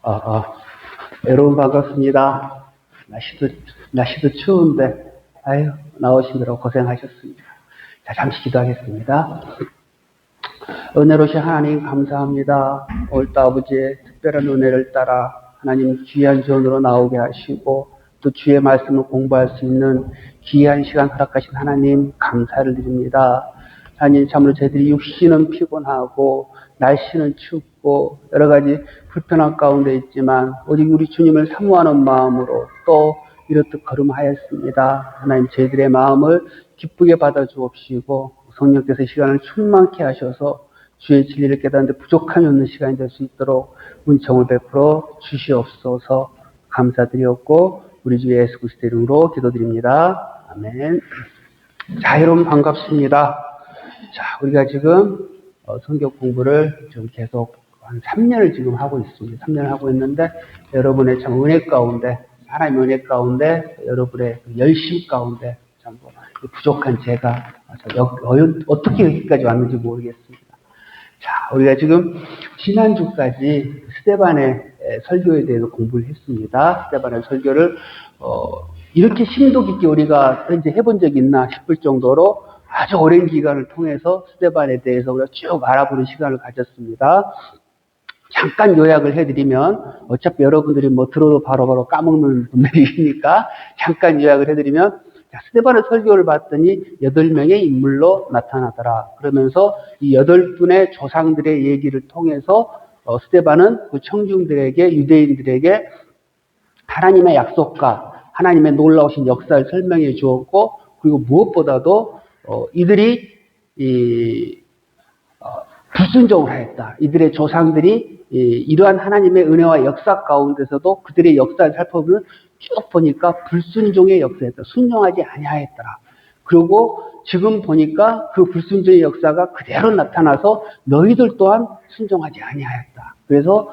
아, 아, 여러분 반갑습니다. 날씨도 추운데, 아유, 나오시느라 고생하셨습니다. 자, 잠시 기도하겠습니다. 은혜로우신 하나님 감사합니다. 오늘도 아버지의 특별한 은혜를 따라 하나님 귀한 지원으로 나오게 하시고, 또 주의 말씀을 공부할 수 있는 귀한 시간 허락하신 하나님 감사를 드립니다. 하나님 참으로 저희들이 육신은 피곤하고 날씨는 춥고 여러 가지 불편한 가운데 있지만 오직 우리 주님을 사모하는 마음으로 또 이렇듯 걸음하였습니다. 하나님 저희들의 마음을 기쁘게 받아 주옵시고 성령께서 시간을 충만케 하셔서 주의 진리를 깨닫는데 부족함이 없는 시간이 될 수 있도록 은총을 베풀어 주시옵소서. 감사드렸고 우리 주 예수 그리스도 이름으로 기도드립니다. 아멘. 자, 여러분 반갑습니다. 자, 우리가 지금 성경 공부를 좀 계속 한 3년을 지금 하고 있습니다. 3년을 하고 있는데 여러분의 참 은혜 가운데, 하나님의 은혜 가운데, 여러분의 열심 가운데 참 부족한 제가 어떻게 여기까지 왔는지 모르겠습니다. 자, 우리가 지금 지난주까지 스데반의 설교에 대해서 공부를 했습니다. 스데반의 설교를 이렇게 심도 깊게 우리가 현재 해본 적이 있나 싶을 정도로 아주 오랜 기간을 통해서 스데반에 대해서 우리가 쭉 알아보는 시간을 가졌습니다. 잠깐 요약을 해드리면 어차피 여러분들이 들어도 바로바로 까먹는 분들이니까 잠깐 요약을 해드리면 스데반의 설교를 봤더니 8명의 인물로 나타나더라. 그러면서 이 8분의 조상들의 얘기를 통해서 스데반은 그 청중들에게, 유대인들에게 하나님의 약속과 하나님의 놀라우신 역사를 설명해 주었고, 그리고 무엇보다도 이들이 불순종을 하였다. 이들의 조상들이 이러한 하나님의 은혜와 역사 가운데서도 그들의 역사를 살펴보면 쭉 보니까 불순종의 역사였다. 순종하지 아니하였더라. 그리고 지금 보니까 그 불순종의 역사가 그대로 나타나서 너희들 또한 순종하지 아니하였다. 그래서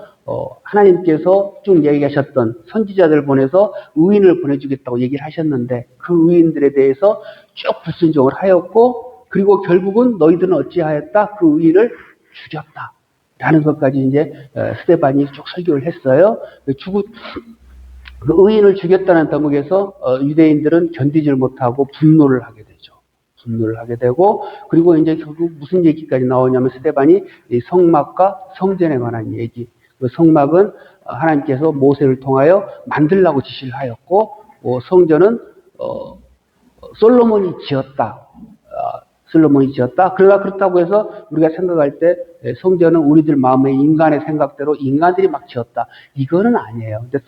하나님께서 쭉 얘기하셨던 선지자들 보내서 의인을 보내주겠다고 얘기를 하셨는데 그 의인들에 대해서 쭉 불순종을 하였고, 그리고 결국은 너희들은 어찌하였다? 그 의인을 죽였다. 라는 것까지 이제 스데반이 쭉 설교를 했어요. 그 의인을 죽였다는 대목에서 유대인들은 견디질 못하고 분노를 하게 되죠. 분노를 하게 되고, 그리고 이제 결국 무슨 얘기까지 나오냐면 스데반이 이 성막과 성전에 관한 얘기. 그 성막은 하나님께서 모세를 통하여 만들라고 지시를 하였고, 성전은 솔로몬이 지었다. 솔로몬이 지었다. 그러나 그렇다고 해서 우리가 생각할 때 성전은 우리들 마음의 인간의 생각대로 인간들이 막 지었다. 이거는 아니에요. 근데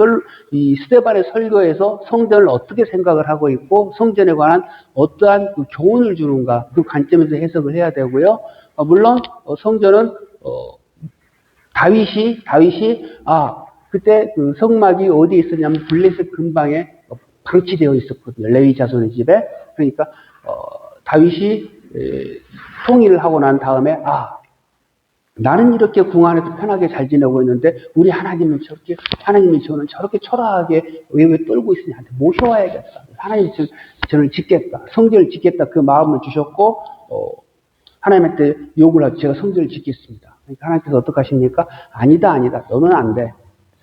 이 스데반의 설교에서 성전을 어떻게 생각을 하고 있고 성전에 관한 어떠한 그 교훈을 주는가, 그 관점에서 해석을 해야 되고요. 물론 성전은 다윗이 그때 그 성막이 어디에 있었냐면 블레셋 근방에 방치되어 있었거든요. 레위 자손의 집에. 그러니까 다윗이 통일을 하고 난 다음에 나는 이렇게 궁 안에서 편하게 잘 지내고 있는데 우리 하나님은 저는 저렇게 초라하게 왜 떨고 있으니 한테 모셔와야겠다. 하나님이 저를 짓겠다. 성전을 짓겠다. 그 마음을 주셨고 하나님한테 요구를 하고 제가 성전을 짓겠습니다. 그러니까 하나님께서 어떻게 하십니까? 아니다. 너는 안 돼.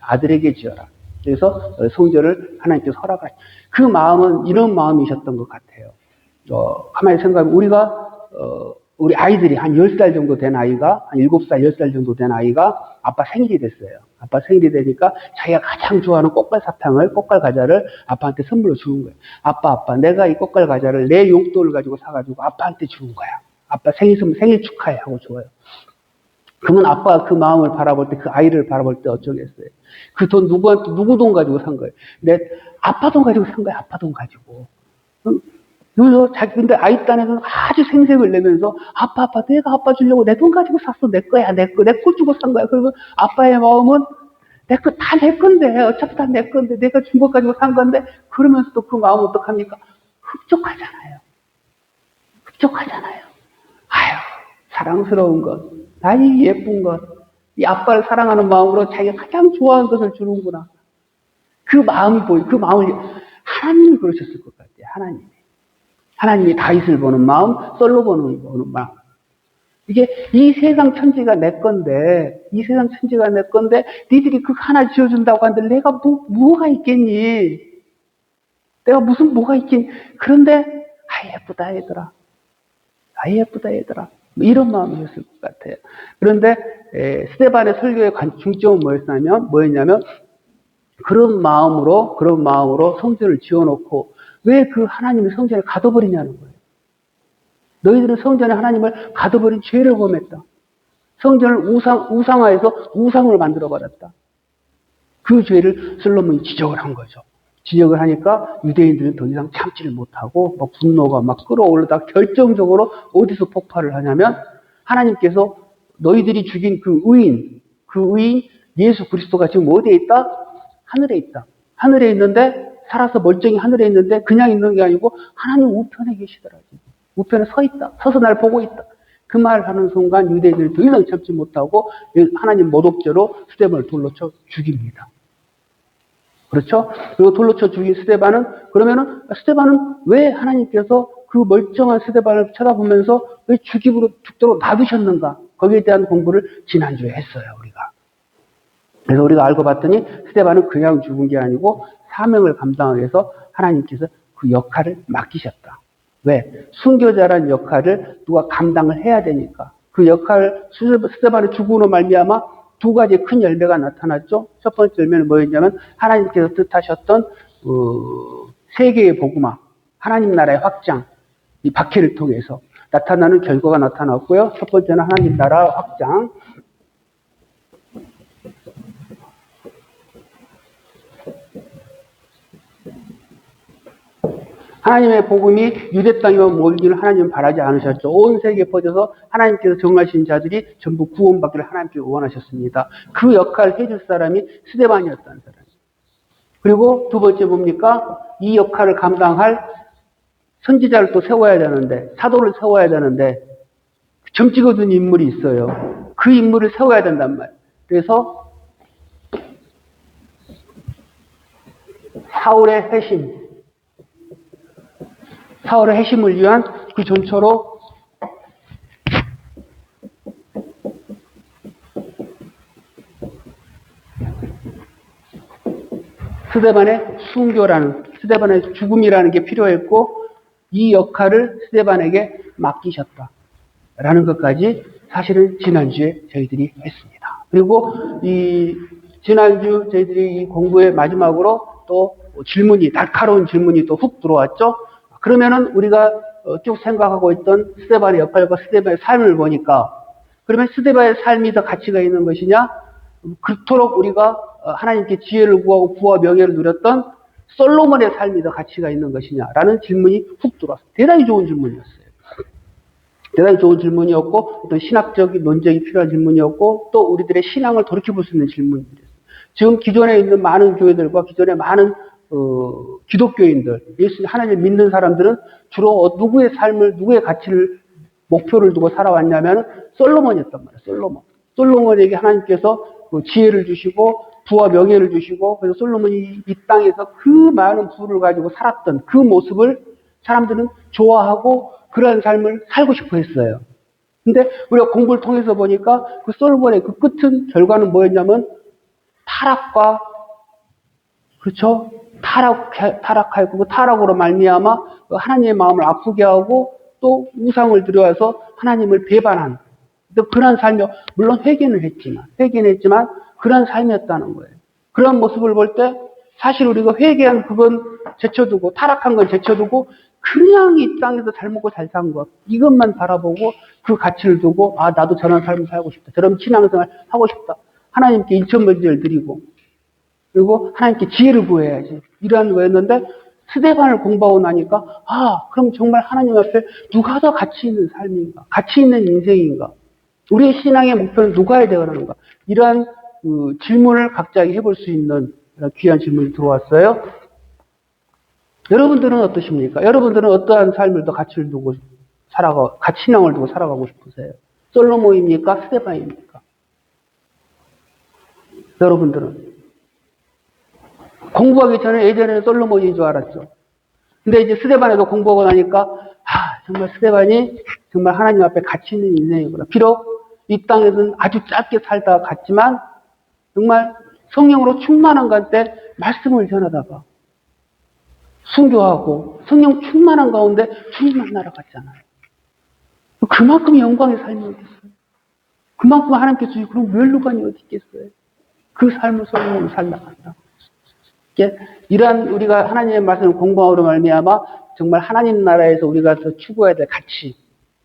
아들에게 지어라. 그래서 성전을 하나님께서 허락하시. 그 마음은 이런 마음이셨던 것 같아요. 가만히 생각하면 우리 아이들이 한 10살 정도 된 아이가, 한 7살, 10살 정도 된 아이가 아빠 생일이 됐어요. 아빠 생일이 되니까 자기가 가장 좋아하는 꽃갈 과자를 아빠한테 선물로 주는 거예요. 아빠, 내가 이 꽃갈 과자를 내 용돈을 가지고 사가지고 아빠한테 주는 거야. 아빠 생일 축하해 하고 줘요. 그러면 아빠가 그 마음을 바라볼 때, 그 아이를 바라볼 때 어쩌겠어요. 그 돈 누구 돈 가지고 산 거예요. 아빠 돈 가지고 산 거야, 아빠 돈 가지고. 그래서 근데 아이 딴에는 아주 생색을 내면서 아빠 내가 아빠 주려고 내 돈 가지고 샀어. 내 거야. 내 거 주고 산 거야. 그러면 아빠의 마음은 내 거 다 내 건데 어차피 다 내 건데 내가 준 것 가지고 산 건데, 그러면서 또 그 마음은 어떡합니까? 흡족하잖아요. 아유, 사랑스러운 것, 아이 예쁜 것, 이 아빠를 사랑하는 마음으로 자기가 가장 좋아하는 것을 주는구나. 그 마음이 보여. 그 마음을 하나님이 그러셨을 것 같아요. 하나님이 다윗을 보는 마음, 솔로몬을 보는 마음. 이게 이 세상 천지가 내 건데, 이 세상 천지가 내 건데, 니들이 그거 하나 지어준다고 하는데 내가 뭐가 있겠니? 내가 무슨 뭐가 있겠니? 그런데, 아, 예쁘다, 얘들아. 아, 예쁘다, 얘들아. 뭐 이런 마음이었을 것 같아요. 그런데, 스데반의 설교의 중점은 뭐였냐면, 그런 마음으로 성전을 지어놓고, 왜 그 하나님의 성전을 가둬버리냐는 거예요. 너희들은 성전에 하나님을 가둬버린 죄를 범했다. 성전을 우상화해서 우상을 만들어버렸다. 그 죄를 솔로몬이 지적을 한 거죠. 지적을 하니까 유대인들은 더 이상 참지를 못하고 막 분노가 막 끌어올르다 결정적으로 어디서 폭발을 하냐면 하나님께서 너희들이 죽인 그 의인 예수 그리스도가 지금 어디에 있다? 하늘에 있다. 하늘에 있는데 살아서 멀쩡히 하늘에 있는데 그냥 있는 게 아니고 하나님 우편에 계시더라. 우편에 서 있다. 서서 날 보고 있다. 그 말 하는 순간 유대인들이 더 이상 참지 못하고 하나님 모독죄로 스데반을 돌로 쳐 죽입니다. 그렇죠? 그리고 돌로 쳐 죽인 스데반은 그러면은 스데반은 왜 하나님께서 그 멀쩡한 스데반을 쳐다보면서 왜 죽도록 놔두셨는가? 거기에 대한 공부를 지난주에 했어요, 우리가. 그래서 우리가 알고 봤더니 스데반은 그냥 죽은 게 아니고 사명을 감당하기 위해서 하나님께서 그 역할을 맡기셨다. 왜? 순교자란 역할을 누가 감당을 해야 되니까. 그 역할, 스데반의 죽음으로 말미암아 두 가지 큰 열매가 나타났죠. 첫 번째 열매는 뭐였냐면 하나님께서 뜻하셨던 세계의 복음화, 하나님 나라의 확장, 이 박해를 통해서 나타나는 결과가 나타났고요. 첫 번째는 하나님 나라 확장. 하나님의 복음이 유대 땅에만 모이기를 하나님은 바라지 않으셨죠. 온 세계에 퍼져서 하나님께서 정하신 자들이 전부 구원받기를 하나님께서 원하셨습니다. 그 역할을 해줄 사람이 스데반이었다는 사람. 그리고 두 번째 뭡니까? 이 역할을 감당할 선지자를 또 세워야 되는데, 사도를 세워야 되는데, 점찍어 둔 인물이 있어요. 그 인물을 세워야 된단 말이에요. 그래서 사울의 회심을 위한 그 전초로 스데반의 스데반의 죽음이라는 게 필요했고 이 역할을 스데반에게 맡기셨다라는 것까지 사실은 지난주에 저희들이 했습니다. 그리고 지난주 저희들이 이 공부의 마지막으로 또 날카로운 질문이 또 훅 들어왔죠. 그러면은 우리가 쭉 생각하고 있던 스데반의 역할과 스데반의 삶을 보니까 그러면 스데반의 삶이 더 가치가 있는 것이냐? 그토록 우리가 하나님께 지혜를 구하고 부와 명예를 누렸던 솔로몬의 삶이 더 가치가 있는 것이냐라는 질문이 훅 들어왔어요. 대단히 좋은 질문이었어요. 대단히 좋은 질문이었고 어떤 신학적인 논쟁이 필요한 질문이었고 또 우리들의 신앙을 돌이켜볼 수 있는 질문이었어요. 지금 기존에 있는 많은 교회들과 기존의 많은 기독교인들, 하나님을 믿는 사람들은 주로 누구의 삶을, 누구의 가치를, 목표를 두고 살아왔냐면 솔로몬이었단 말이에요. 솔로몬에게 하나님께서 지혜를 주시고 부와 명예를 주시고 그래서 솔로몬이 이 땅에서 그 많은 부를 가지고 살았던 그 모습을 사람들은 좋아하고 그러한 삶을 살고 싶어 했어요. 근데 우리가 공부를 통해서 보니까 그 솔로몬의 그 끝은 결과는 뭐였냐면 타락과 그렇죠? 타락하고 그 타락으로 말미암아 하나님의 마음을 아프게 하고 또 우상을 들여와서 하나님을 배반한 그런 삶이 물론 회개는 했지만 그런 삶이었다는 거예요. 그런 모습을 볼 때 사실 우리가 회개한 그건 제쳐두고 타락한 건 제쳐두고 그냥 이 땅에서 잘 먹고 잘 산 것 이것만 바라보고 그 가치를 두고 나도 저런 삶을 살고 싶다. 저런 신앙생활 하고 싶다. 하나님께 인천번제를 드리고 그리고 하나님께 지혜를 구해야지. 이러한 거였는데 스데반을 공부하고 나니까 그럼 정말 하나님 앞에 누가 더 가치 있는 삶인가? 가치 있는 인생인가? 우리의 신앙의 목표는 누가 해야 되는가? 이러한 질문을 각자에게 해볼 수 있는 귀한 질문이 들어왔어요. 여러분들은 어떠십니까? 여러분들은 어떠한 삶을 더 가치를 두고 신앙을 두고 살아가고 싶으세요? 솔로몬입니까? 스데반입니까? 여러분들은? 공부하기 전에 예전에는 솔로몬인 줄 알았죠. 근데 이제 스데반에도 공부하고 나니까 정말 스데반이 정말 하나님 앞에 가치 있는 인생이구나. 비록 이 땅에서는 아주 짧게 살다가 갔지만 정말 성령으로 충만한 가운데 말씀을 전하다가 순교하고 성령 충만한 가운데 주님 만나러 갔잖아요. 그만큼 영광의 삶이었겠어요. 그만큼 하나님께서 그럼 멸류관이 어디 있겠어요. 그 삶을 성령으로 살나간다. 이러한 우리가 하나님의 말씀을 공부함으로 말미암아 정말 하나님 나라에서 우리가 더 추구해야 될 가치,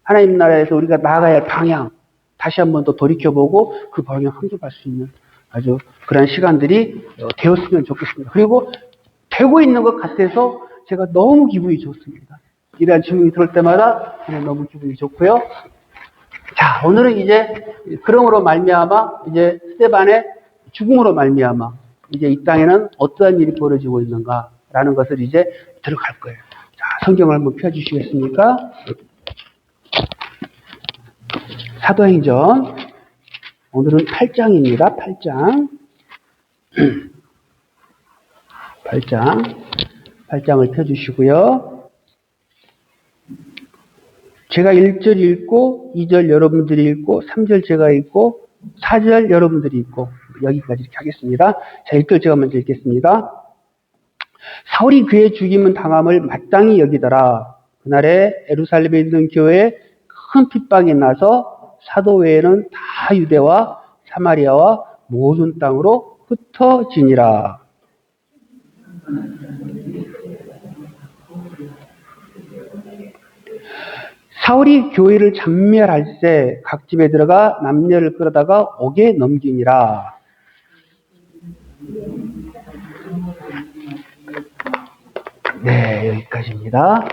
하나님 나라에서 우리가 나아가야 할 방향, 다시 한번 더 돌이켜보고 그 방향 함께갈 수 있는 아주 그런 시간들이 되었으면 좋겠습니다. 그리고 되고 있는 것 같아서 제가 너무 기분이 좋습니다. 이러한 질문이 들을 때마다 저는 너무 기분이 좋고요. 자, 오늘은 이제 그러므로 말미암아 이제 스데반의 죽음으로 말미암아 이제 이 땅에는 어떠한 일이 벌어지고 있는가라는 것을 이제 들어갈 거예요. 자, 성경을 한번 펴주시겠습니까? 사도행전 오늘은 8장입니다. 8장을 펴주시고요. 제가 1절 읽고 2절 여러분들이 읽고 3절 제가 읽고 4절 여러분들이 읽고 여기까지 이렇게 하겠습니다. 자, 1절 제가 먼저 읽겠습니다. 사울이 그의 죽임은 당함을 마땅히 여기더라. 그날에 예루살렘에 있는 교회에 큰 핍박이 나서 사도 외에는 다 유대와 사마리아와 모든 땅으로 흩어지니라. 사울이 교회를 잔멸할세 각 집에 들어가 남녀를 끌어다가 옥에 넘기니라. 네, 여기까지입니다.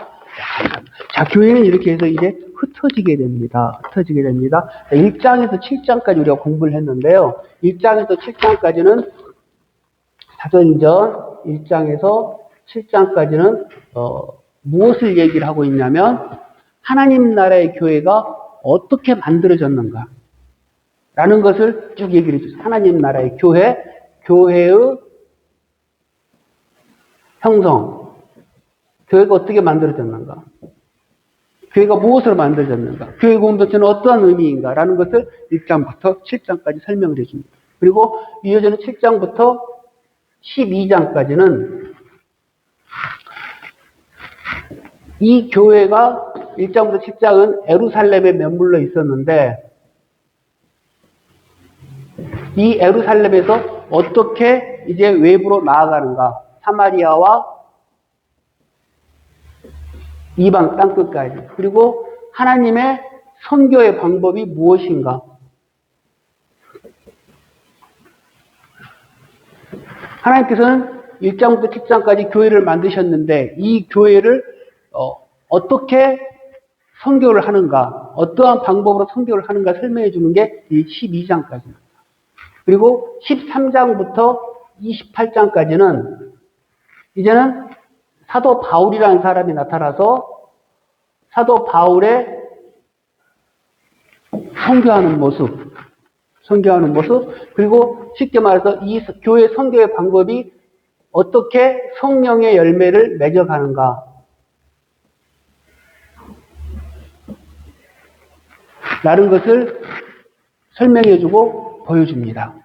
자, 교회는 이렇게 해서 이제 흩어지게 됩니다. 1장에서 7장까지 우리가 공부를 했는데요. 1장에서 7장까지는 사도행전 1장에서 7장까지는 무엇을 얘기를 하고 있냐면 하나님 나라의 교회가 어떻게 만들어졌는가 라는 것을 쭉 얘기를 해주세요. 하나님 나라의 교회의 형성, 교회가 어떻게 만들어졌는가, 교회가 무엇으로 만들어졌는가, 교회 공동체는 어떠한 의미인가 라는 것을 1장부터 7장까지 설명을 해줍니다. 그리고 이어지는 7장부터 12장까지는 이 교회가 1장부터 10장은 예루살렘에 머물러 있었는데 이 예루살렘에서 어떻게 이제 외부로 나아가는가, 사마리아와 이방 땅끝까지, 그리고 하나님의 선교의 방법이 무엇인가, 하나님께서는 1장부터 10장까지 교회를 만드셨는데 이 교회를 어떻게 선교를 하는가, 어떠한 방법으로 선교를 하는가 설명해 주는 게 이 12장까지입니다. 그리고 13장부터 28장까지는 이제는 사도 바울이라는 사람이 나타나서 사도 바울의 선교하는 모습, 그리고 쉽게 말해서 이 교회 선교의 방법이 어떻게 성령의 열매를 맺어가는가 라는 것을 설명해주고 보여줍니다.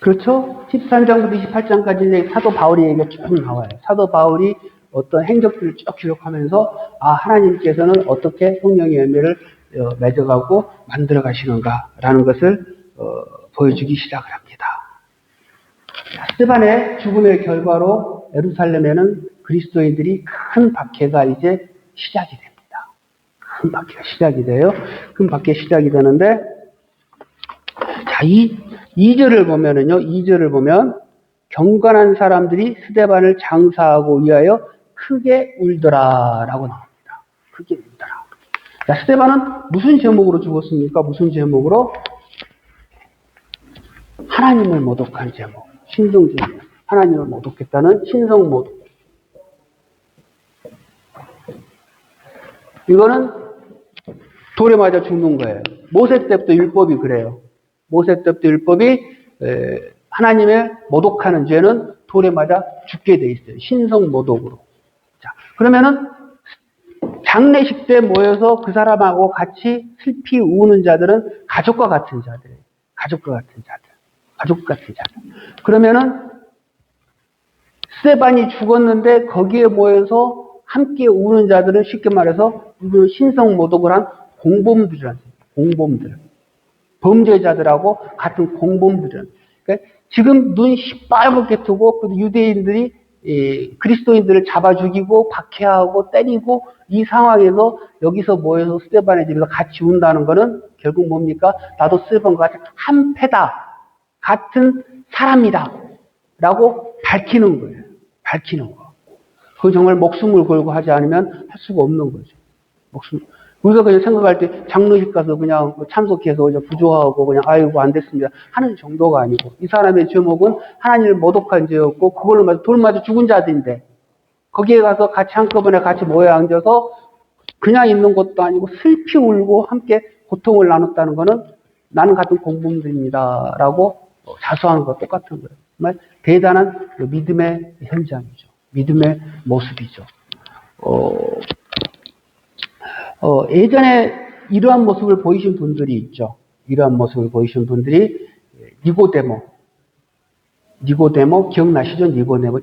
그렇죠? 13장부터 28장까지 사도 바울의 얘기가 쭉 나와요. 사도 바울이 어떤 행적들을 쭉 기록하면서 하나님께서는 어떻게 성령의 열매를 맺어가고 만들어 가시는가라는 것을 보여주기 시작을 합니다. 스데반의 죽음의 결과로 예루살렘에는 그리스도인들이 큰 박해가 이제 시작이 됩니다. 큰 박해가 시작이 돼요. 큰 박해 시작이 되는데, 자, 2절을 보면 경건한 사람들이 스데반을 장사하고 위하여 크게 울더라 라고 나옵니다. 크게 울더라. 자, 스데반은 무슨 제목으로 죽었습니까? 무슨 제목으로? 하나님을 모독한 제목. 신성 제목. 하나님을 모독했다는 신성 모독. 이거는 돌에 맞아 죽는 거예요. 모세 때부터 율법이 그래요. 모세 때부터 율법이 하나님의 모독하는 죄는 돌에 맞아 죽게 돼 있어요. 신성 모독으로. 그러면은 장례식 때 모여서 그 사람하고 같이 슬피 우는 자들은 가족과 같은 자들이에요. 가족과 같은 자들. 가족 같은 자들. 그러면은 스데반이 죽었는데 거기에 모여서 함께 우는 자들은 쉽게 말해서 신성모독을 한 공범들이라는 거예요. 공범들. 범죄자들하고 같은 공범들이라는 거예요. 그러니까 지금 눈 시뻘겋게 뜨고 유대인들이 그리스도인들을 잡아 죽이고 박해하고 때리고 이 상황에서 여기서 모여서 스데반의 집에서 같이 운다는 것은 결국 뭡니까? 나도 스데반과 같은 한패다. 같은 사람이다. 라고 밝히는 거예요. 밝히는 거. 그건 정말 목숨을 걸고 하지 않으면 할 수가 없는 거죠. 우리가 그냥 생각할 때 장로식 가서 그냥 참석해서 그냥 부조하고 그냥 아이고 안 됐습니다 하는 정도가 아니고 이 사람의 제목은 하나님을 모독한 죄였고 그걸로 맞아 돌 맞아 죽은 자들인데 거기에 가서 같이 한꺼번에 같이 모여 앉아서 그냥 있는 것도 아니고 슬피 울고 함께 고통을 나눴다는 거는 나는 같은 공범들입니다 라고 자수하는 것과 똑같은 거예요. 정말 대단한 믿음의 현장이죠. 믿음의 모습이죠. 예전에 이러한 모습을 보이신 분들이 있죠. 이러한 모습을 보이신 분들이 니고데모 기억나시죠? 니고데모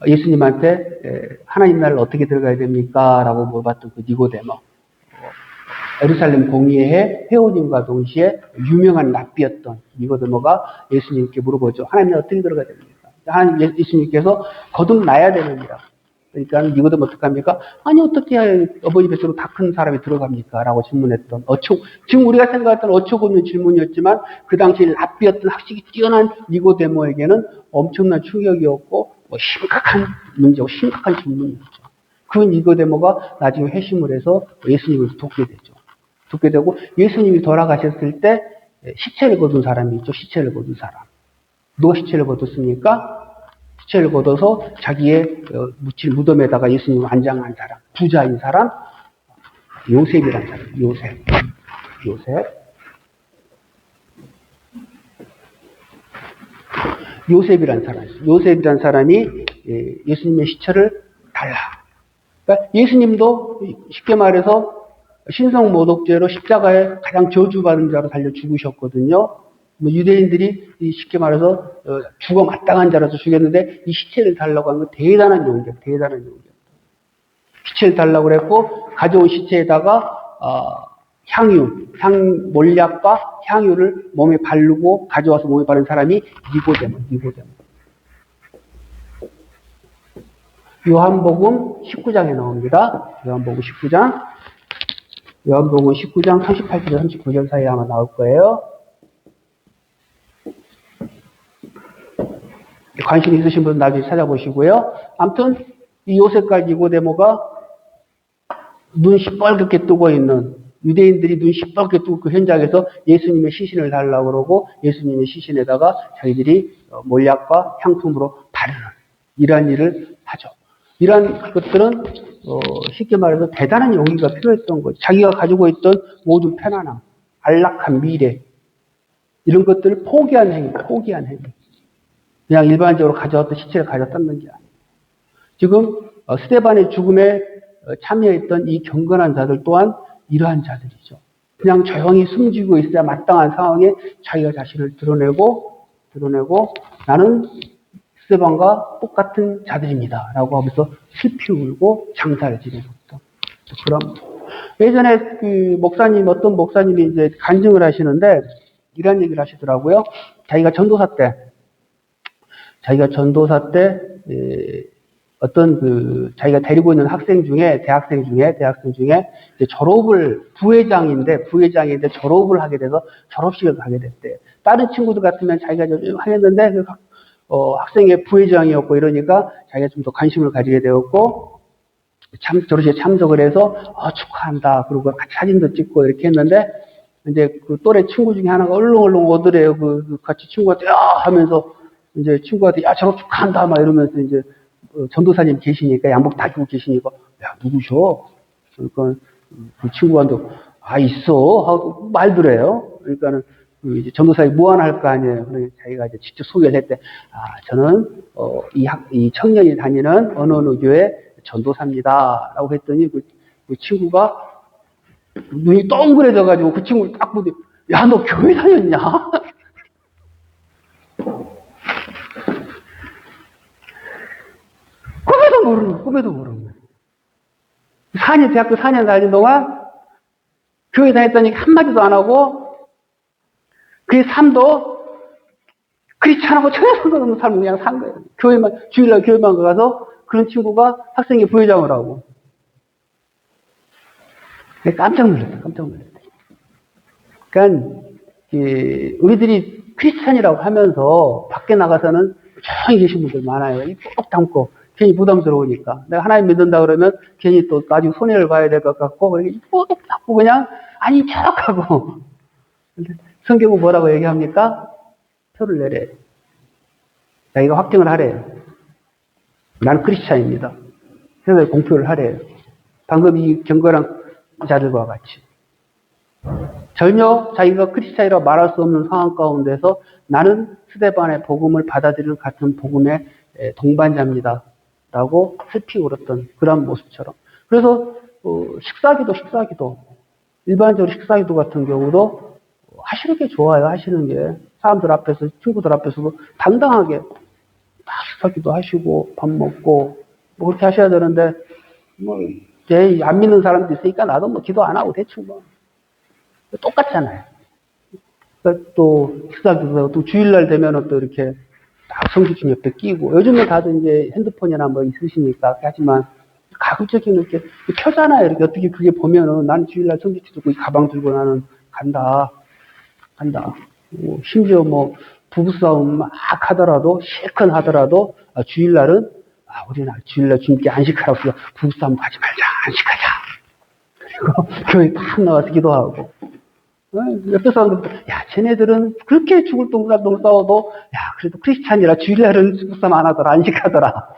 예수님한테 하나님 나라를 어떻게 들어가야 됩니까? 라고 물어봤던 그 니고데모. 예루살렘 공의회 회원님과 동시에 유명한 랍비였던 니고데모가 예수님께 물어보죠. 하나님 나라 어떻게 들어가야 됩니까? 예수님께서 거듭나야 됩니다. 그러니까 니고데모 어떻게 합니까? 아니 어떻게 어머니 뱃속으로 다 큰 사람이 들어갑니까? 라고 질문했던 지금 우리가 생각했던 어처구니 질문이었지만 그 당시 랍비였던 학식이 뛰어난 니고데모에게는 엄청난 충격이었고 심각한 문제고 심각한 질문이었죠. 그 니고데모가 나중에 회심을 해서 예수님을 돕게 되죠. 돕게 되고 예수님이 돌아가셨을 때 시체를 거둔 사람이 있죠. 시체를 거둔 사람. 누가 시체를 거뒀습니까? 시체를 걷어서 자기의 묻힐 무덤에다가 예수님을 안장한 사람, 부자인 사람, 요셉이라는 사람, 요셉이라는 사람이 예수님의 시체를 달라. 그러니까 예수님도 쉽게 말해서 신성모독죄로 십자가에 가장 저주받은 자로 달려 죽으셨거든요. 유대인들이 쉽게 말해서 죽어 마땅한 자라서 죽였는데 이 시체를 달라고 하는 건 대단한 용기야. 시체를 달라고 그랬고 가져온 시체에다가 몰약과 향유를 몸에 바르고 가져와서 몸에 바른 사람이 니고데모. 요한복음 19장에 나옵니다. 요한복음 19장 38절 39절 사이에 아마 나올 거예요. 관심 있으신 분은 나중에 찾아보시고요. 아무튼 이 요셉과 니고데모가 눈 시뻘겋게 뜨고 있는 유대인들이 눈 시뻘겋게 뜨고 그 현장에서 예수님의 시신을 달라고 그러고 예수님의 시신에다가 자기들이 몰약과 향품으로 바르는 이러한 일을 하죠. 이러한 것들은 쉽게 말해서 대단한 용기가 필요했던 거죠. 자기가 가지고 있던 모든 편안함, 안락한 미래 이런 것들을 포기한 행위. 그냥 일반적으로 가져왔던 시체를 가져왔다는 게 아니에요. 지금 스데반의 죽음에 참여했던 이 경건한 자들 또한 이러한 자들이죠. 그냥 조용히 숨지고 있어야 마땅한 상황에 자기가 자신을 드러내고 나는 스데반과 똑같은 자들입니다. 라고 하면서 슬피 울고 장사를 지내셨던 그런. 예전에 어떤 목사님이 이제 간증을 하시는데 이런 얘기를 하시더라고요. 자기가 전도사 때 어떤 자기가 데리고 있는 대학생 중에 이제 부회장인데 졸업을 하게 돼서 졸업식을 가게 됐대요. 다른 친구들 같으면 자기가 좀 하겠는데 학생의 부회장이었고 이러니까 자기가 좀 더 관심을 가지게 되었고 졸업식에 참석을 해서 축하한다. 그리고 같이 사진도 찍고 이렇게 했는데 이제 그 또래 친구 중에 하나가 얼렁얼렁 오더래요. 같이 친구한테 하면서 이제 친구한테 졸업 축하한다 막 이러면서 이제 전도사님 계시니까 양복 다 입고 계시니까 누구셔? 그러니까 그 친구한테 있어 하고 말더래요. 그러니까는 이제 전도사님 무안할 거 아니에요. 그래서 자기가 이제 직접 소개를 했대. 저는 이 청년이 다니는 어느 교회 전도사입니다. 라고 했더니 그 친구가 눈이 동그래져가지고 그 친구를 딱 보더니 야, 너 교회 다녔냐? 꿈에도 모르는 거예요. 대학교 4년 다닌 동안 교회 다녔더니 한마디도 안 하고 그의 삶도 크리스찬하고 전혀 상관없는 삶을 그냥 산 거예요. 주일날 교회만 가서 그런 친구가 학생회 부회장을 하고. 깜짝 놀랐어요. 그러니까, 우리들이 크리스찬이라고 하면서 밖에 나가서는 조용히 계신 분들 많아요. 꼭 담고. 괜히 부담스러우니까. 내가 하나님 믿는다 그러면 괜히 또 나중에 손해를 봐야 될 것 같고, 꼭 담고 그냥 아닌 척 하고. 성경은 뭐라고 얘기합니까? 표를 내래. 자기가 확정을 하래요. 나는 크리스찬입니다. 그래서 공표를 하래요. 방금 이 경건한 자들과 같이. 전혀 자기가 크리스찬이라고 말할 수 없는 상황 가운데서 나는 스데반의 복음을 받아들이는 같은 복음의 동반자입니다. 라고 슬피 울었던 그런 모습처럼. 그래서 식사기도 일반적으로 식사기도 같은 경우도 하시는 게 좋아요. 하시는 게 사람들 앞에서 친구들 앞에서도 당당하게 막 식사기도 하시고 밥 먹고 뭐 그렇게 하셔야 되는데 뭐 안 믿는 사람도 있으니까 나도 뭐 기도 안 하고 대충 뭐 똑같잖아요. 그러니까 또 식사기도 또 주일날 되면은 또 이렇게 딱 성지충 옆에 끼고 요즘은 다들 이제 핸드폰이나 뭐 있으시니까 하지만 가급적이면 이렇게 켜잖아요. 이렇게 어떻게 그게 보면은 나는 주일날 성지충 들고 가방 들고 나는 간다. 뭐 심지어 뭐 부부싸움 막 하더라도 실컷 하더라도 주일날은 우리는 주일날 주님께 안식하라고 해서 부부싸움 하지 말자. 안식하자. 그리고 교회 딱 나와서 기도하고 옆에 사람들 야 쟤네들은 그렇게 죽을 똥살똥 싸워도 야 그래도 크리스찬이라 주일날은 부부싸움 안 하더라. 안식하더라.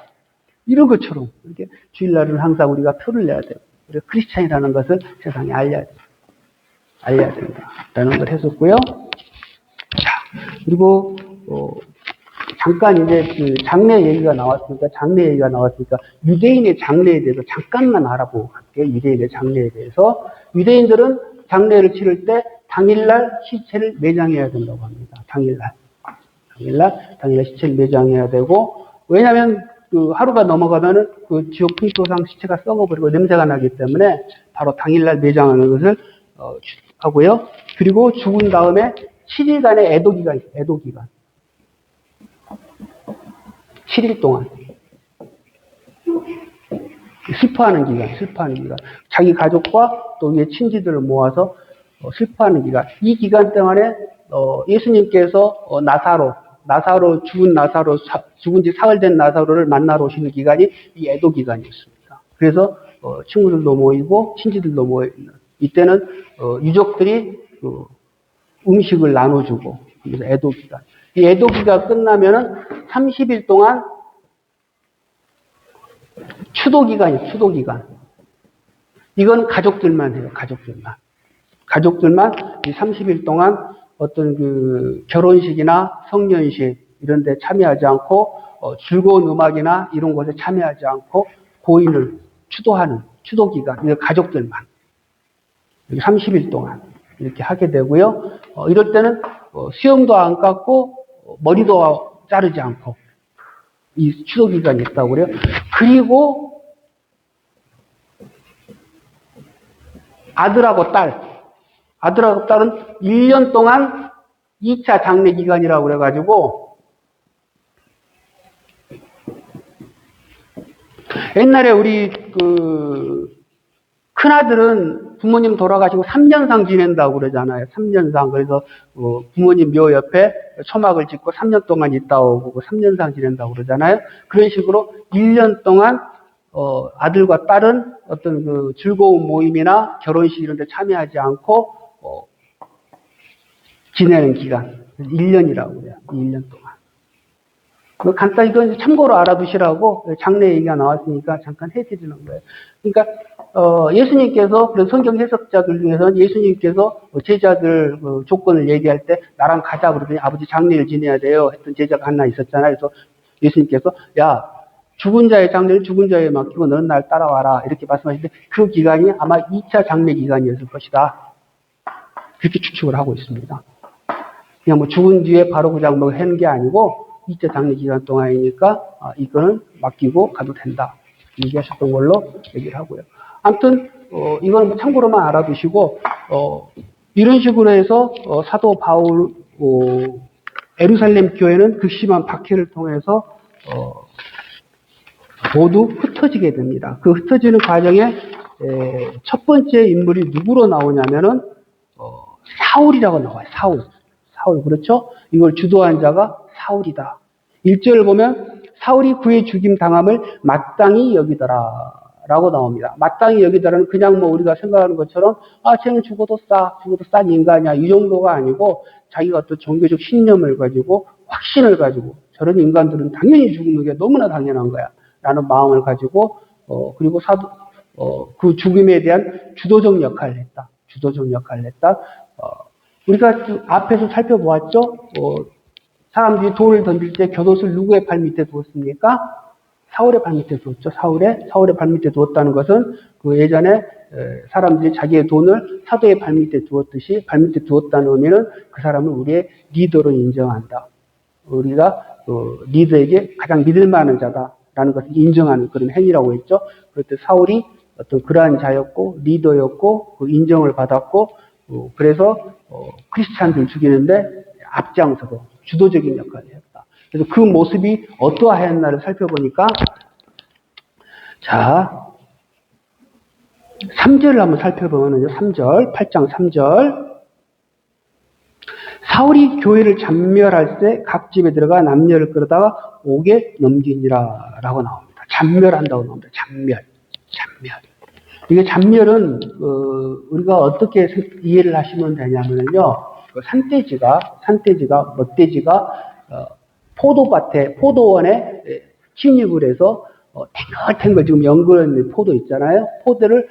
이런 것처럼 이렇게 주일날은 항상 우리가 표를 내야 돼요. 우리가 크리스찬이라는 것을 세상에 알려야 된다라는 걸 했었고요. 자, 그리고 잠깐 이제 그 장례 얘기가 나왔으니까 유대인의 장례에 대해서 잠깐만 알아보고 갈게요. 유대인의 장례에 대해서 유대인들은 장례를 치를 때 당일날 시체를 매장해야 된다고 합니다. 당일날 시체를 매장해야 되고 왜냐하면 그 하루가 넘어가면은 그 지옥 풍토상 시체가 썩어버리고 냄새가 나기 때문에 바로 당일날 매장하는 것을 하고요. 그리고 죽은 다음에 7일간의 애도기간 있어요. 애도기간. 7일 동안. 슬퍼하는 기간. 자기 가족과 또 위에 친지들을 모아서 슬퍼하는 기간. 이 기간 동안에 예수님께서 죽은 지 사흘 된 나사로를 만나러 오시는 기간이 이 애도 기간이었습니다. 그래서 친구들도 모이고 친지들도 모이는 이때는 유족들이 음식을 나눠주고 그래서 애도 기간. 이 애도 기간 끝나면은 30일 동안 추도 기간. 이건 가족들만 해요. 가족들만 이 30일 동안 어떤 그 결혼식이나 성년식 이런 데 참여하지 않고 즐거운 음악이나 이런 것에 참여하지 않고 고인을 추도하는 추도 기간. 이거 가족들만. 30일 동안 이렇게 하게 되고요. 이럴 때는 수염도 안 깎고 머리도 자르지 않고 이 추도 기간이 있다고 그래요. 그리고 아들하고 딸은 1년 동안 2차 장례 기간이라고 그래가지고 옛날에 우리 큰아들은 부모님 돌아가시고 3년상 지낸다고 그러잖아요. 3년상. 그래서 부모님 묘 옆에 초막을 짓고 3년 동안 있다 오고 3년상 지낸다고 그러잖아요. 그런 식으로 1년 동안 아들과 딸은 어떤 그 즐거운 모임이나 결혼식 이런 데 참여하지 않고 지내는 기간. 1년이라고 그래요. 1년 동안. 간단히 이건 참고로 알아두시라고 장례 얘기가 나왔으니까 잠깐 해드리는 거예요. 그러니까 예수님께서 그런 성경 해석자들 중에서는 예수님께서 제자들 조건을 얘기할 때 나랑 가자 그러더니 아버지 장례를 지내야 돼요 했던 제자가 하나 있었잖아요. 그래서 예수님께서 야 죽은 자의 장례를 죽은 자에 맡기고 너는 날 따라와라. 이렇게 말씀하시는데 그 기간이 아마 2차 장례 기간이었을 것이다. 그렇게 추측을 하고 있습니다. 그냥 뭐 죽은 뒤에 바로 그냥 뭐 하는 게 아니고 2차 장례 기간 동안이니까 이거는 맡기고 가도 된다. 얘기하셨던 걸로 얘기를 하고요. 아무튼 이거는 뭐 참고로만 알아두시고 이런 식으로 해서 사도 바울 예루살렘 교회는 극심한 박해를 통해서 모두 흩어지게 됩니다. 그 흩어지는 과정에 첫 번째 인물이 누구로 나오냐면은 사울이라고 나와요. 사울 그렇죠? 이걸 주도한 자가 사울이다. 1절을 보면 사울이 그의 죽임 당함을 마땅히 여기더라 라고 나옵니다. 마땅히 여기더라는 그냥 뭐 우리가 생각하는 것처럼 쟤는 죽어도 싼 인간이야 이 정도가 아니고 자기가 어떤 종교적 신념을 가지고 확신을 가지고 저런 인간들은 당연히 죽는 게 너무나 당연한 거야 라는 마음을 가지고 그리고 그 죽임에 대한 주도적 역할을 했다. 우리가 앞에서 살펴보았죠. 사람들이 돌을 던질 때 곁옷을 누구의 발 밑에 두었습니까? 사울의 발 밑에 두었죠. 사울의 발 밑에 두었다는 것은 그 예전에 사람들이 자기의 돈을 사도의 발 밑에 두었듯이 발 밑에 두었다는 의미는 그 사람을 우리의 리더로 인정한다. 우리가 리더에게 가장 믿을 만한 자다라는 것을 인정하는 그런 행위라고 했죠. 그럴 때 사울이 어떤 그러한 자였고 리더였고 그 인정을 받았고 그래서 크리스찬들 죽이는데 앞장서고 주도적인 역할을 했다. 그래서 그 모습이 어떠하였나를 살펴보니까 자 3절을 한번 살펴보면요. 3절 8장 3절 사울이 교회를 잔멸할 때 각 집에 들어가 남녀를 끌어다가 옥에 넘기니라 라고 나옵니다. 잔멸한다고 나옵니다. 잔멸. 이게 잔멸은 우리가 어떻게 이해를 하시면 되냐면요. 산돼지가 멧돼지가 포도원에 침입을 해서 탱글탱글 지금 연그러는 포도 있잖아요. 포도를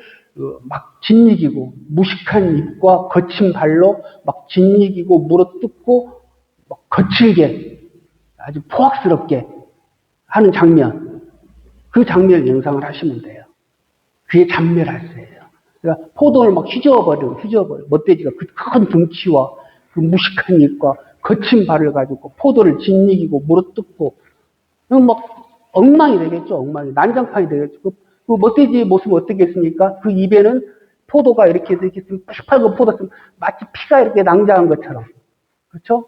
막 짓이기고 무식한 입과 거친 발로 막 짓이기고 물어뜯고 막 거칠게 아주 포악스럽게 하는 장면. 그 장면을 연상을 하시면 돼요. 그게 잔멸할세예요. 그러니까 포도를 막 휘저어버려. 멧돼지가 그 큰 등치와 그 무식한 입과 거친 발을 가지고 포도를 짓이기고 물어뜯고 막 엉망이 되겠죠. 엉망이 난장판이 되겠죠. 그 멧돼지의 모습은 어떻겠습니까? 그 입에는 포도가 이렇게 시뻘건 포도처럼 마치 피가 이렇게 낭자한 것처럼 그렇죠?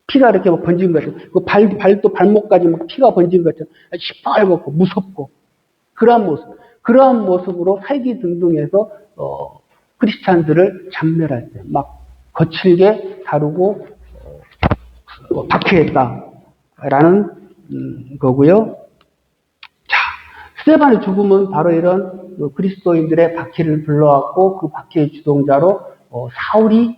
피가 이렇게 막 번진 것처럼 그 발도 발목까지 막 피가 번진 것처럼 시뻘겋고 무섭고 그러한 모습으로 살기 등등해서 크리스찬들을 잔멸할 때 막 거칠게 다루고 박해했다라는 거고요. 자, 스데반의 죽음은 바로 이런 그리스도인들의 박해를 불러왔고 그 박해의 주동자로 사울이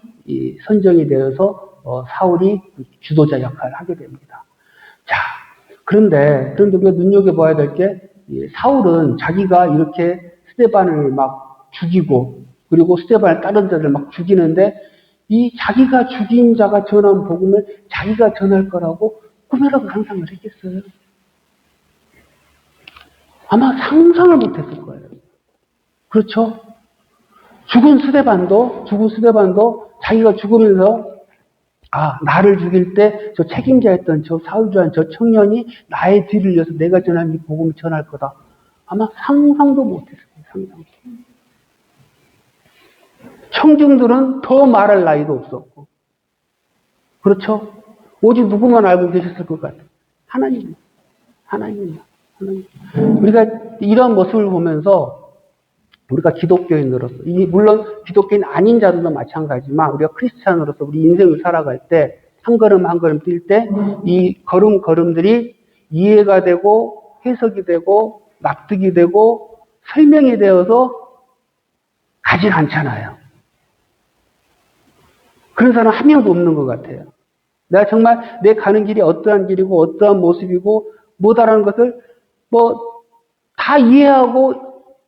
선정이 되어서 사울이 주도자 역할을 하게 됩니다. 자, 그런데 우리가 눈여겨봐야 될 게 사울은 자기가 이렇게 스데반을 막 죽이고 그리고 스데반을 다른 자들 막 죽이는데 이 자기가 죽인 자가 전한 복음을 자기가 전할 거라고 꿈에라도 상상을 했겠어요? 아마 상상을 못했을 거예요. 그렇죠? 죽은 스데반도 자기가 죽으면서 나를 죽일 때 저 책임자였던 저 사울주한 저 청년이 나의 뒤를 이어서 내가 전한 이 복음을 전할 거다. 아마 상상도 못했을 거예요. 상상도. 청중들은 더 말할 나이도 없었고. 그렇죠? 오직 누구만 알고 계셨을 것 같아요. 하나님. 우리가 이런 모습을 보면서 우리가 기독교인으로서, 물론 기독교인 아닌 자들도 마찬가지지만 우리가 크리스찬으로서 우리 인생을 살아갈 때 한 걸음 한 걸음 뛸 때 이 걸음들이 이해가 되고 해석이 되고 납득이 되고 설명이 되어서 가진 않잖아요. 그런 사람 한 명도 없는 것 같아요. 내가 정말 내 가는 길이 어떠한 길이고 어떠한 모습이고 뭐다라는 것을 다 이해하고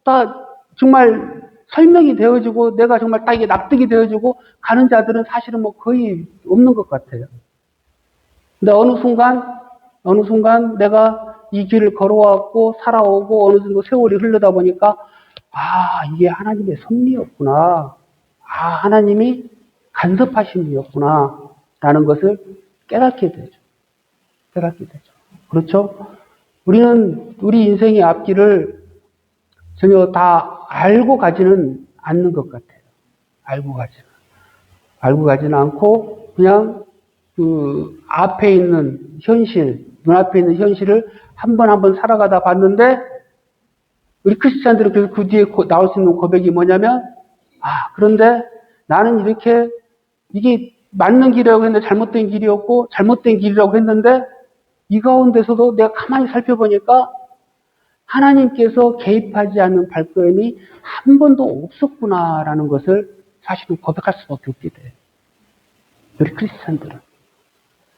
다 정말 설명이 되어지고 내가 정말 딱 이게 납득이 되어지고 가는 자들은 사실은 거의 없는 것 같아요. 근데 어느 순간 내가 이 길을 걸어왔고 살아오고 어느 정도 세월이 흐르다 보니까 이게 하나님의 섭리였구나. 하나님이 간섭하심이었구나. 라는 것을 깨닫게 되죠. 깨닫게 되죠. 그렇죠? 우리는 우리 인생의 앞길을 전혀 다 알고 가지는 않는 것 같아요. 알고 가지는 않고 그냥 그 앞에 있는 현실, 눈앞에 있는 현실을 한 번 살아가다 봤는데 우리 크리스찬들은 그래서 그 뒤에 나올 수 있는 고백이 뭐냐면 그런데 나는 이렇게 이게 맞는 길이라고 했는데 잘못된 길이었고 잘못된 길이라고 했는데 이 가운데서도 내가 가만히 살펴보니까 하나님께서 개입하지 않는 발걸음이 한 번도 없었구나라는 것을 사실은 고백할 수밖에 없게 돼요. 우리 크리스찬들은.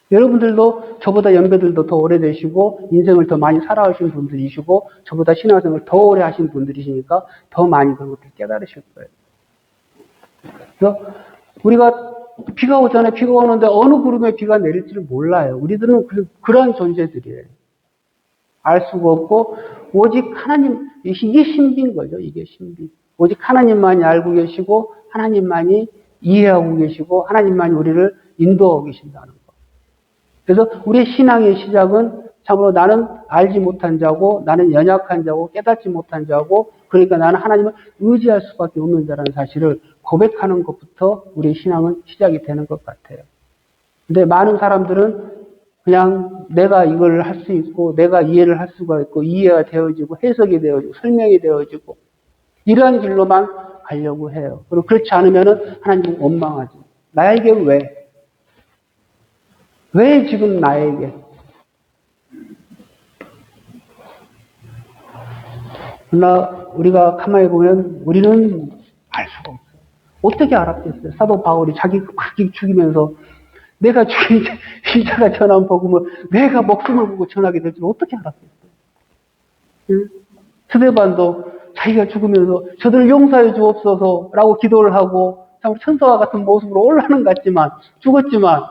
여러분들도 저보다 연배들도 더 오래되시고 인생을 더 많이 살아오신 분들이시고 저보다 신앙생활을 더 오래 하신 분들이시니까 더 많이 그런 것을 깨달으실 거예요. 그래서 우리가 비가 오잖아요. 비가 오는데 어느 구름에 비가 내릴지를 몰라요. 우리들은 그런 존재들이에요. 알 수가 없고 오직 하나님, 이게 신비인 거죠. 이게 신비. 오직 하나님만이 알고 계시고 하나님만이 이해하고 계시고 하나님만이 우리를 인도하고 계신다는 거. 그래서 우리의 신앙의 시작은 참으로 나는 알지 못한 자고 나는 연약한 자고 깨닫지 못한 자고 그러니까 나는 하나님을 의지할 수밖에 없는 자라는 사실을 고백하는 것부터 우리의 신앙은 시작이 되는 것 같아요. 근데 많은 사람들은 그냥 내가 이걸 할 수 있고 내가 이해를 할 수가 있고 이해가 되어지고 해석이 되어지고 설명이 되어지고 이러한 길로만 가려고 해요. 그리고 그렇지 않으면 하나님은 원망하죠. 나에게 왜? 왜 지금 나에게? 그러나 우리가 가만히 보면 우리는 알 수가 없어요. 어떻게 알았겠어요? 사도 바울이 자기 죽이면서 내가 죽인 이자가 전한 복음을 내가 목숨을 걸고 전하게 될 줄 어떻게 알았겠어요? 응? 스데반도 자기가 죽으면서 저들을 용서해 주옵소서라고 기도를 하고 참 천사와 같은 모습으로 올라가는 것 같지만 죽었지만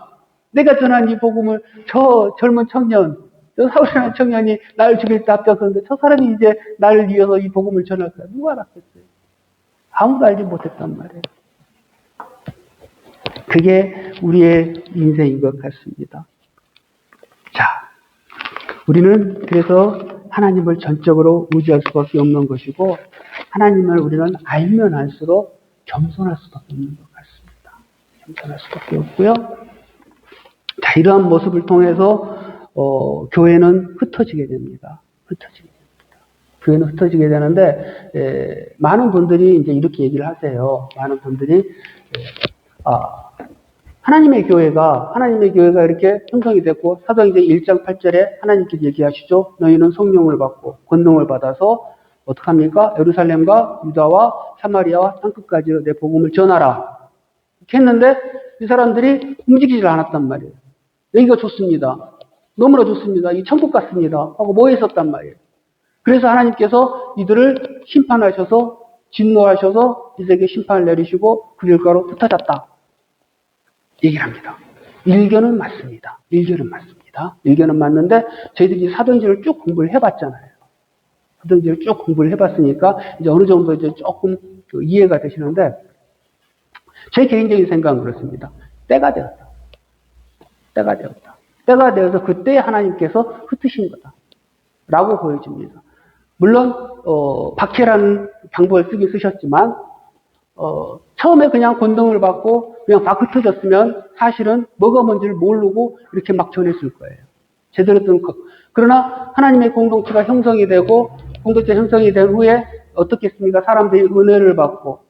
내가 전한 이 복음을 저 젊은 청년, 저 사울이라는 청년이 나를 죽일 때 앞장섰는데 저 사람이 이제 나를 위해서 이 복음을 전할 거야. 누가 알았겠어요? 아무도 알지 못했단 말이에요. 그게 우리의 인생인 것 같습니다. 자, 우리는 그래서 하나님을 전적으로 의지할 수밖에 없는 것이고 하나님을 우리는 알면 알수록 겸손할 수밖에 없는 것 같습니다. 겸손할 수밖에 없고요. 자, 이러한 모습을 통해서 교회는 흩어지게 됩니다. 교회는 흩어지게 되는데 많은 분들이 이제 이렇게 얘기를 하세요. 많은 분들이 하나님의 교회가 이렇게 형성이 됐고 사도행전 1장 8절에 하나님께서 얘기하시죠. 너희는 성령을 받고 권능을 받아서 어떡합니까? 예루살렘과 유다와 사마리아와 땅끝까지 내 복음을 전하라. 이렇게 했는데 이 사람들이 움직이질 않았단 말이에요. 여기가 좋습니다. 너무나 좋습니다. 이 천국 같습니다. 하고 모여 있었단 말이에요. 그래서 하나님께서 이들을 심판하셔서 진노하셔서 이들에게 심판을 내리시고 그 결과로 흩어졌다. 얘기를 합니다. 일견은 맞습니다. 일견은 맞는데 저희들이 사도행전을 쭉 공부를 해봤잖아요. 사도행전을 쭉 공부를 해봤으니까 이제 어느 정도 이제 조금 이해가 되시는데 제 개인적인 생각은 그렇습니다. 때가 되었다. 때가 되어서 그때 하나님께서 흩으신 거다. 라고 보여집니다. 물론 박해라는 방법을 쓰셨지만 처음에 그냥 권능을 받고 그냥 막 흩어졌으면 사실은 뭐가 뭔지를 모르고 이렇게 막 전했을 거예요. 제대로 된 것. 그러나 하나님의 공동체가 형성이 되고 공동체 형성이 된 후에 어떻겠습니까? 사람들이 은혜를 받고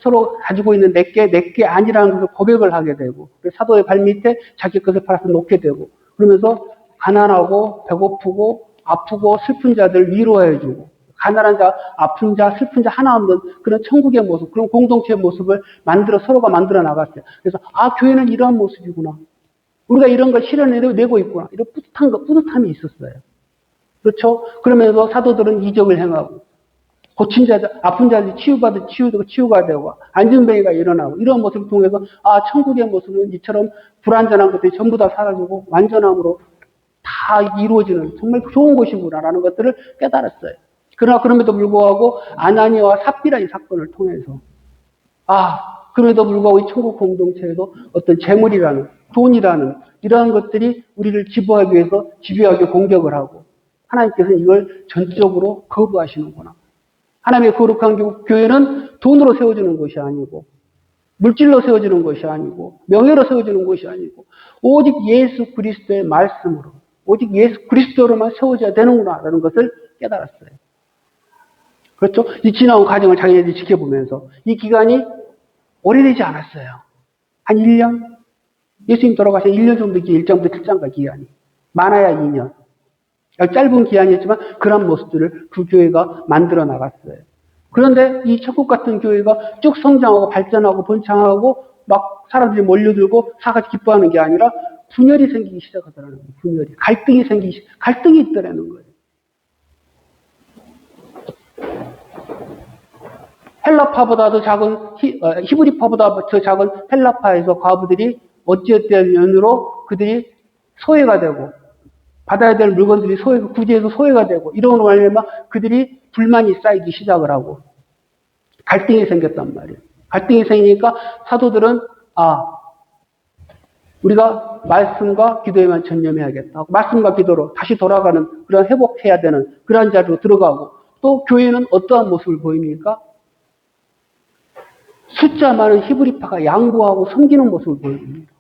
서로 가지고 있는 내게 아니라는 것을 고백을 하게 되고 사도의 발밑에 자기 것을 팔아서 놓게 되고 그러면서 가난하고 배고프고 아프고 슬픈 자들 위로해주고 가난한 자, 아픈 자, 슬픈 자 하나 없는 그런 천국의 모습, 그런 공동체의 모습을 서로가 만들어 나갔어요. 그래서 교회는 이러한 모습이구나. 우리가 이런 걸 실현내고 있구나. 이런 뿌듯함이 있었어요. 그렇죠? 그러면서 사도들은 이적을 행하고 고친 자, 아픈 자들이 치유가 되고 안전뱅이가 일어나고 이런 모습을 통해서 천국의 모습은 이처럼 불완전한 것들이 전부 다 사라지고 완전함으로 다 다 이루어지는 정말 좋은 곳이구나라는 것들을 깨달았어요. 그러나 그럼에도 불구하고 아나니아와 삽비라는 사건을 통해서 그럼에도 불구하고 이 천국 공동체에도 어떤 재물이라는, 돈이라는 이러한 것들이 우리를 지배하기 위해서 집요하게 공격을 하고 하나님께서는 이걸 전적으로 거부하시는구나. 하나님의 거룩한 교회는 돈으로 세워지는 것이 아니고 물질로 세워지는 것이 아니고 명예로 세워지는 것이 아니고 오직 예수 그리스도의 말씀으로 오직 예수 그리스도로만 세워져야 되는구나라는 것을 깨달았어요. 그렇죠? 이 지나온 과정을 자기네들이 지켜보면서 이 기간이 오래되지 않았어요. 한 1년? 예수님 돌아가신 1년 정도 1장부터 7장까지 기간이. 많아야 2년. 짧은 기한이었지만 그런 모습들을 그 교회가 만들어 나갔어요. 그런데 이 천국 같은 교회가 쭉 성장하고 발전하고 번창하고 막 사람들이 몰려들고 사같이 기뻐하는 게 아니라 분열이 생기기 시작하더라는 거예요. 분열이. 갈등이 있더라는 거예요. 헬라파보다도 작은, 히브리파보다 더 작은 헬라파에서 과부들이 어찌어찌한 연유로 그들이 소외가 되고 받아야 될 물건들이 구제해서 소외가 되고 이런 말미암아 그들이 불만이 쌓이기 시작을 하고 갈등이 생겼단 말이에요. 갈등이 생기니까 사도들은 우리가 말씀과 기도에만 전념해야겠다. 말씀과 기도로 다시 돌아가는 그런 회복해야 되는 그런 자리로 들어가고 또 교회는 어떠한 모습을 보입니까? 숫자 많은 히브리파가 양보하고 섬기는 모습을 보입니다.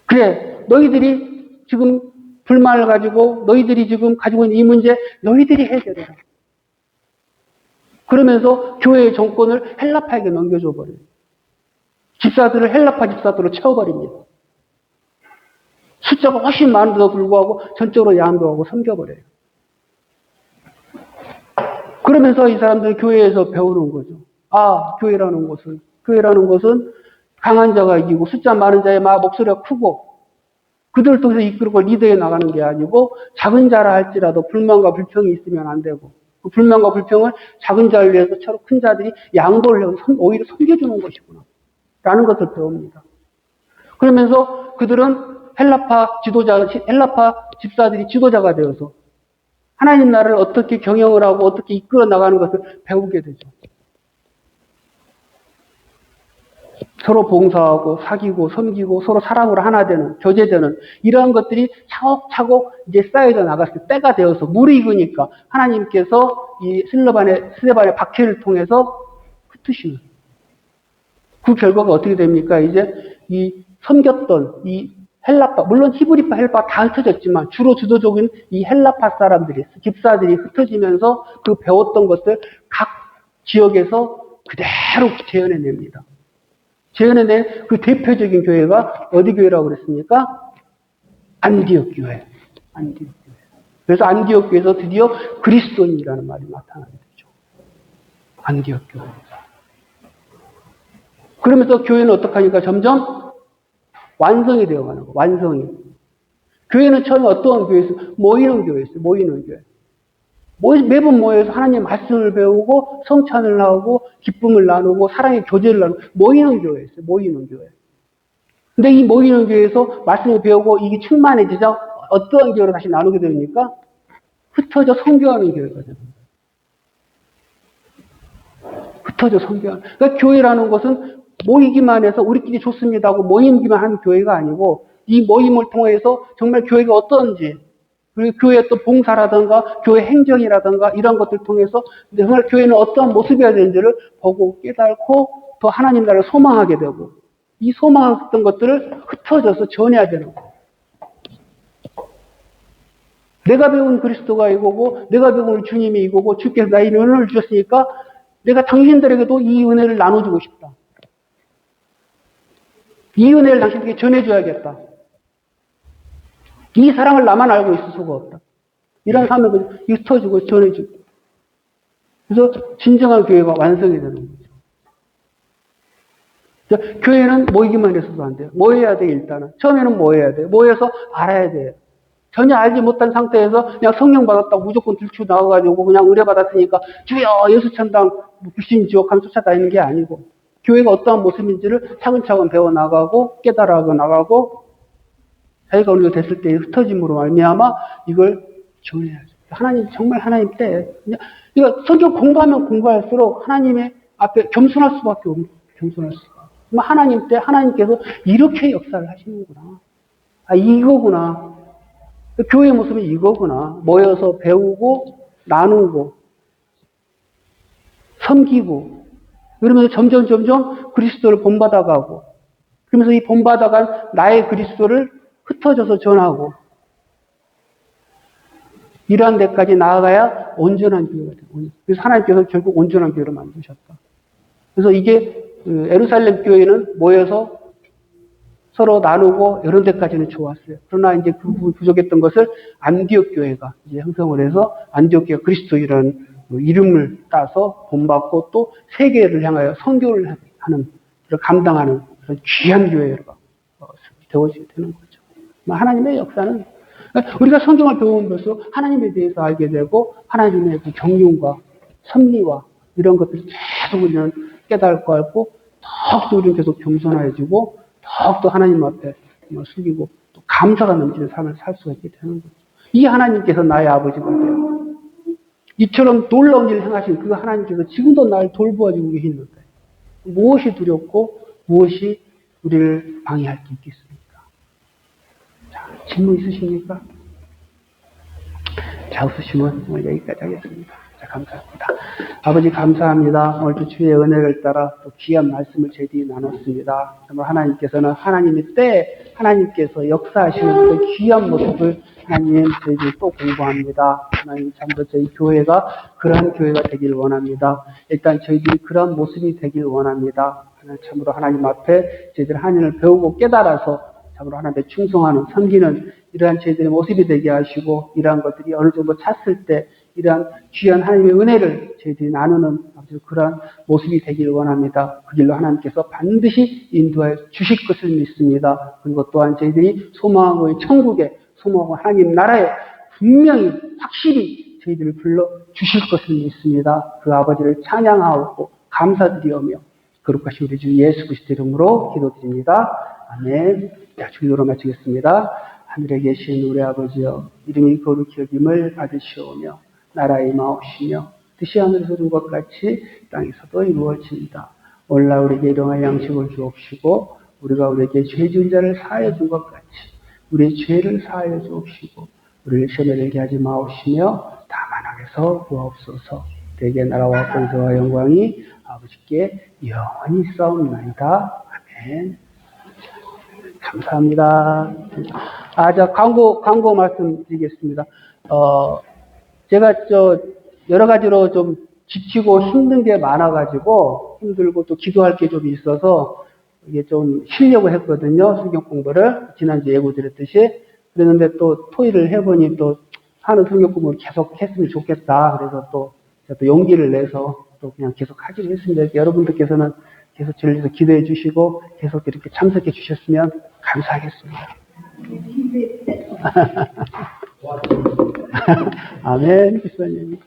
그래, 너희들이 지금 불만을 가지고 너희들이 지금 가지고 있는 이 문제 너희들이 해결해라. 그러면서 교회의 정권을 헬라파에게 넘겨줘 버려요. 집사들을 헬라파 집사들로 채워버립니다. 숫자가 훨씬 많은데도 불구하고 전적으로 양보하고 섬겨버려요. 그러면서 이 사람들은 교회에서 배우는 거죠. 교회라는 것은 강한 자가 이기고 숫자 많은 자의 목소리가 크고 그들을 통해서 이끌고 리드해 나가는 게 아니고 작은 자라 할지라도 불만과 불평이 있으면 안 되고 그 불만과 불평을 작은 자를 위해서 서로 큰 자들이 양보를 해서 오히려 섬겨주는 것이구나 라는 것을 배웁니다. 그러면서 그들은 헬라파 집사들이 지도자가 되어서 하나님 나라를 어떻게 경영을 하고 어떻게 이끌어 나가는 것을 배우게 되죠. 서로 봉사하고 사귀고 섬기고 서로 사랑으로 하나 되는 교제되는 이러한 것들이 차곡차곡 이제 쌓여져 나갔을 때가 되어서 물이 익으니까 하나님께서 이 스데반의 박해를 통해서 흩으시는 그 결과가 어떻게 됩니까? 이제 이 섬겼던 이 헬라파 물론 히브리파 헬라파 다 흩어졌지만 주로 주도적인 이 헬라파 사람들이 집사들이 흩어지면서 그 배웠던 것들 각 지역에서 그대로 재현해냅니다. 재현해낸 그 대표적인 교회가 어디 교회라고 그랬습니까? 안디옥 교회. 그래서 안디옥 교회에서 드디어 그리스도인이라는 말이 나타나게 되죠. 안디옥 교회. 그러면서 교회는 어떻게 하니까 점점 완성이 되어가는 거예요. 완성이. 교회는 처음에 어떠한 교회였어요? 모이는 교회였어요. 모이는 교회. 매번 모여서 하나님 말씀을 배우고 성찬을 하고 기쁨을 나누고 사랑의 교제를 나누고 모이는 교회였어요. 모이는 교회. 근데 이 모이는 교회에서 말씀을 배우고 이게 충만해지자 어떠한 교회로 다시 나누게 됩니까? 흩어져 선교하는 교회가 됩니다. 흩어져 선교하는. 그러니까 교회라는 것은 모이기만 해서 우리끼리 좋습니다 하고 모이기만 하는 교회가 아니고 이 모임을 통해서 정말 교회가 어떤지 그리고 교회의 또 봉사라든가 교회 행정이라든가 이런 것들 통해서 정말 교회는 어떠한 모습이어야 되는지를 보고 깨닫고 더 하나님 나라를 소망하게 되고 이 소망했던 것들을 흩어져서 전해야 되는 거예요. 내가 배운 그리스도가 이거고 내가 배운 주님이 이거고 주께서 나에게 은혜를 주셨으니까 내가 당신들에게도 이 은혜를 나눠주고 싶다. 이 은혜를 당신에게 전해줘야겠다. 이 사랑을 나만 알고 있을 수가 없다. 이런 사람을 흩어지고 전해주고. 그래서 진정한 교회가 완성이 되는 거죠. 그러니까 교회는 모이기만 해서도 안 돼요. 모여야 돼, 일단은. 처음에는 모여야 돼요. 모여서 알아야 돼요. 전혀 알지 못한 상태에서 그냥 성령 받았다고 무조건 들추 나와가지고 그냥 의뢰 받았으니까 주여 예수 천당 불신 지옥 하면 쫓아다니는 게 아니고 교회가 어떠한 모습인지를 차근차근 배워나가고 깨달아 나가고 자기가 어느 정도 됐을 때 흩어짐으로 말미암아 이걸 전해야죠. 하나님, 정말 하나님 때, 그러니까 성경 공부하면 공부할수록 하나님의 앞에 겸손할 수밖에 없는, 겸손할 수가. 하나님 때 하나님께서 이렇게 역사를 하시는구나. 아, 이거구나. 교회의 모습이 이거구나. 모여서 배우고, 나누고, 섬기고, 그러면서 점점 그리스도를 본받아가고, 그러면서 이 본받아간 나의 그리스도를 흩어져서 전하고, 이러한 데까지 나아가야 온전한 교회가 돼요. 그래서 하나님께서 결국 온전한 교회를 만드셨다. 그래서 이게 예루살렘 교회는 모여서 서로 나누고 이런 데까지는 좋았어요. 그러나 이제 그 부분 부족했던 것을 안디옥 교회가 이제 형성을 해서 안디옥 교회가 그리스도이라는 이름을 따서 본받고 또 세계를 향하여 선교를 하는, 감당하는 그런 귀한 교회가 되어지게 되는 거죠. 하나님의 역사는 우리가 성경을 배우면서 하나님에 대해서 알게 되고 하나님의 그 경륜과 섭리와 이런 것들을 계속 우리는 깨달고 알고 더욱더 우리는 계속 겸손해지고 더욱더 하나님 앞에 숙이고 또 감사가 넘치는 삶을 살 수가 있게 되는 거죠. 이 하나님께서 나의 아버지가 돼요. 이처럼 놀라운 일을 행하신 그 하나님께서 지금도 나를 돌보아주고 계시는데 무엇이 두렵고 무엇이 우리를 방해할 게 있겠습니까? 자, 질문 있으십니까? 자, 없으시면 오늘 여기까지 하겠습니다. 자, 감사합니다. 아버지 감사합니다. 오늘도 주의 은혜를 따라 또 귀한 말씀을 저희들이 나눴습니다. 정말 하나님께서는 하나님의 때 하나님께서 역사하시는 그 귀한 모습을 하나님 저희들이 또 공부합니다. 하나님 참으로 저희 교회가 그러한 교회가 되길 원합니다. 일단 저희들이 그러한 모습이 되길 원합니다. 참으로 하나님 앞에 저희들 하나님을 배우고 깨달아서 참으로 하나님께 충성하는, 섬기는 이러한 저희들의 모습이 되게 하시고 이러한 것들이 어느 정도 찼을 때 이러한 귀한 하나님의 은혜를 저희들이 나누는 그러한 모습이 되길 원합니다. 그 길로 하나님께서 반드시 인도해 주실 것을 믿습니다. 그리고 또한 저희들이 소망하고 천국에 소망하고 하나님 나라에 분명히 확실히 저희들을 불러 주실 것을 믿습니다. 그 아버지를 찬양하고 감사드리오며 거룩하신 우리 주 예수 그리스도 이름으로 기도드립니다. 아멘. 자, 주기도로 마치겠습니다. 하늘에 계신 우리 아버지여, 이름이 거룩히 여김을 받으시오며 나라의 마옵시며 뜻이 하늘에서 이룬 것 같이 땅에서도 이루어집니다. 오늘날 우리에게 일용할 양식을 주옵시고 우리가 우리에게 죄 지은 자를 사하여 준 것 같이 우리의 죄를 사하여 주옵시고 우리를 시험에 들게 하지 마옵시며 다만 악에서 구하옵소서. 대개 나라와 권세와 영광이 아버지께 영원히 있사옵나이다. 아멘. 감사합니다. 자, 광고 말씀드리겠습니다. 제가 여러 가지로 좀 지치고 힘든 게 많아가지고 힘들고 또 기도할 게 좀 있어서 이게 좀 쉬려고 했거든요. 성경 공부를 지난주에 예고 드렸듯이. 그랬는데 또 토의를 해보니 또 하는 성경 공부를 계속 했으면 좋겠다. 그래서 또 제가 또 용기를 내서 또 그냥 계속 하기로 했습니다. 여러분들께서는 계속 저를 위해서 기도해 주시고 계속 이렇게 참석해 주셨으면 감사하겠습니다. 아멘. 기사님.